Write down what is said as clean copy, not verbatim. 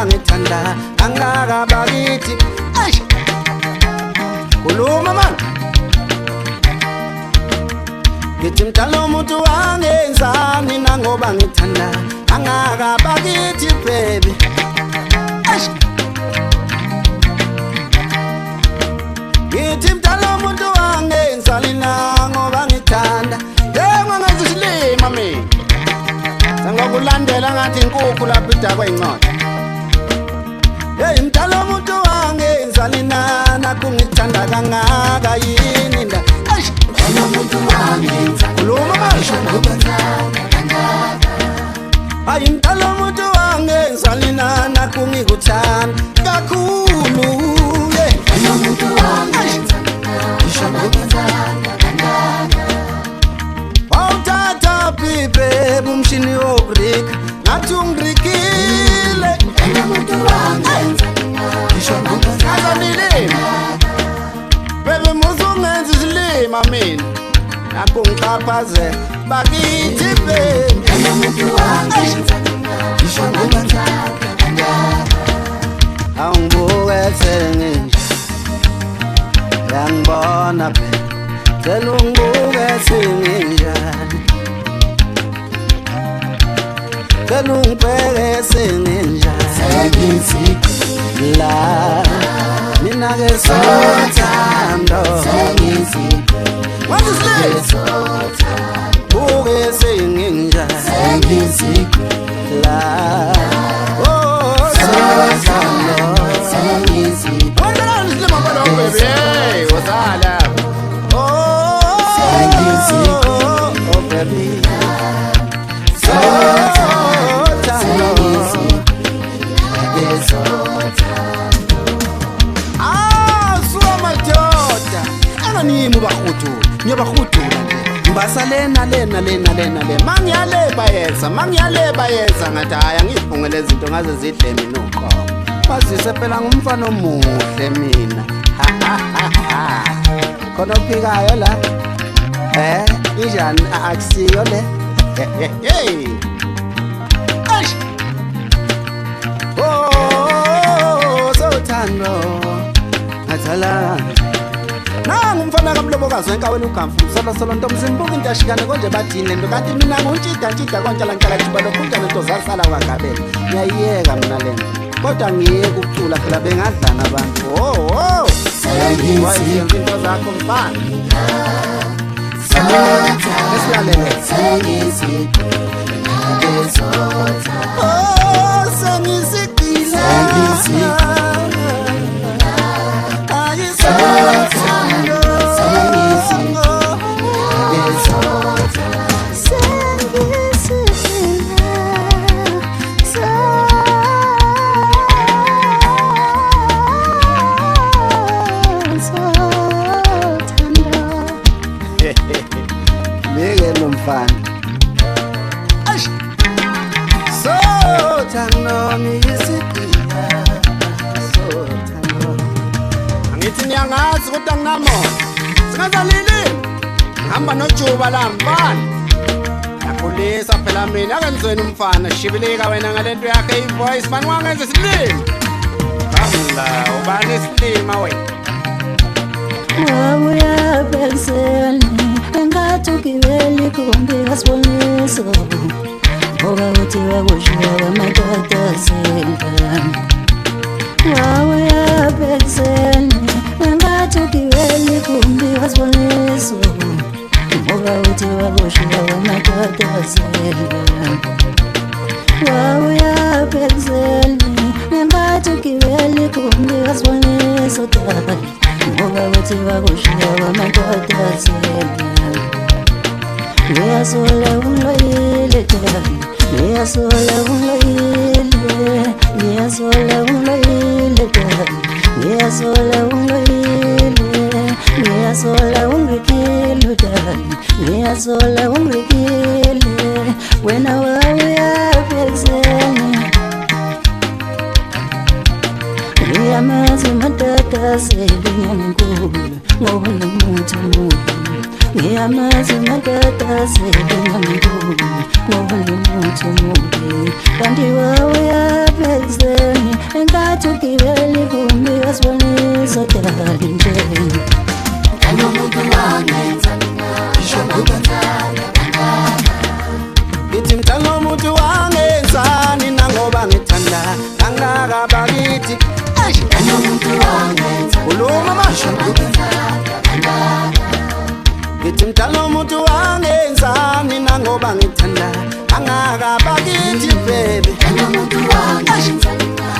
ngoba ngithanda kangaka bakithi. Khuluma man, ngithi mdala umuntu wangenzani na ngoba ngithanda kangaka bakithi baby. Ngithi mdala umuntu wangenzani na ngoba ngithanda ngengazi silima mina. Sangokulandela ngathi inkukhu lapha idakwa incwadi. Hey mdala umuntu wangenzani na kungithanda kangaka yini nda. Mdala umuntu wangenzani. Khuluma masho ngokuthanda kangaka. Hayi mdala umuntu wangenzani na kungikuthanda kakhulu. Mdala umuntu wangenzani. Ngisho ngokuthanda kangaka. Awuthatha pipe bumshini wobrika ngathi ungirikile. Mdala umuntu wangenzani. Ngisho ngokuthanda kangaka. Bebe muzungenza isilima mina nakho ngiqhaphazela bakithi baby. Mdala umuntu wangenzani. Ngisho ngokuthanda kangaka. Awungibuke senginje yangibona phela cela ungibuke senginjani, cela ungibheke senginjani. Sengizigwele La mina ke sothando sengizigwele what is this? sothando Buke senginjani sengizigwele la oh sothando sengizigwele wondala ngislima balo baby hey wazala oh oh baby sothando Anganimi bakhuthula, ngiyabakhuthula nje. Mbasa lena mangiyaleba yeza ngathi hayi angiphungele izinto ngaze zidle mina uqobo. Mazise phela ngumfana omuhle mina. Khona uphikayo la. Injani akusiyo le. Hey. Eish. Oh, sothando. Athala. Nangu mfana kamlobokazi wenkaweni ugamfu solo ntomzimbuka into ashikane konje bathini lento kanti mina ngutshida konje la ngihlala kuba lokhunja lento zasala kwagabela ngiyayiyeka mina lento kodwa ngiyeke ukucula phela bengadlana abantu oh sengizigwele into zakho mfana sengizigwele sothando oh sengizigwele Miguel umfana sothando ngiyisigwila sothando angithi niyangazi ukuthi anginamoya singazalili ngihamba nojuba la mfana yakhulisa phela mina akenzweni umfana shibilika wena ngalento yakhe ivoice mani wangenza isilima kamla ubani isilima wena wabuya benseni engathi ugibeli kumbi kasiboniso ngoba uthi wakushiya kwamatatazela wabuya benseni engathi ugibeli kumbi kasiboniso ngoba uthi wakushiya kwamatatazela wabuya benseni engathi ugibeli kumbi kasiboniso ngoba uthi wakushiya kwamatatazela Niyasola unloyile dani, niyasola unloyile dani, niyasola unloyile, niyasola ungikile dani, niyasola ungikile, wena wabuya benseni. Ngiyamazi matatazela nyankulu, ngoba nomuntu mubi. Ngiyamazi matatazela nyankulu, ngoba nomuntu mubi. Kanti wabuya benseni, uthi ugibela ivumbi wasibonisa dali nje Kanomuntu wangenzanga Isho ngokuthanda Ngithi mntana umuntu wangenzani nangoba ngithanda kangaka bakithi Kanomuntu wangenzanga Khuluma masho Ngithi mntana umuntu wangenzani nangoba ngithanda kangaka bakithi baby Kanomuntu wangenzanga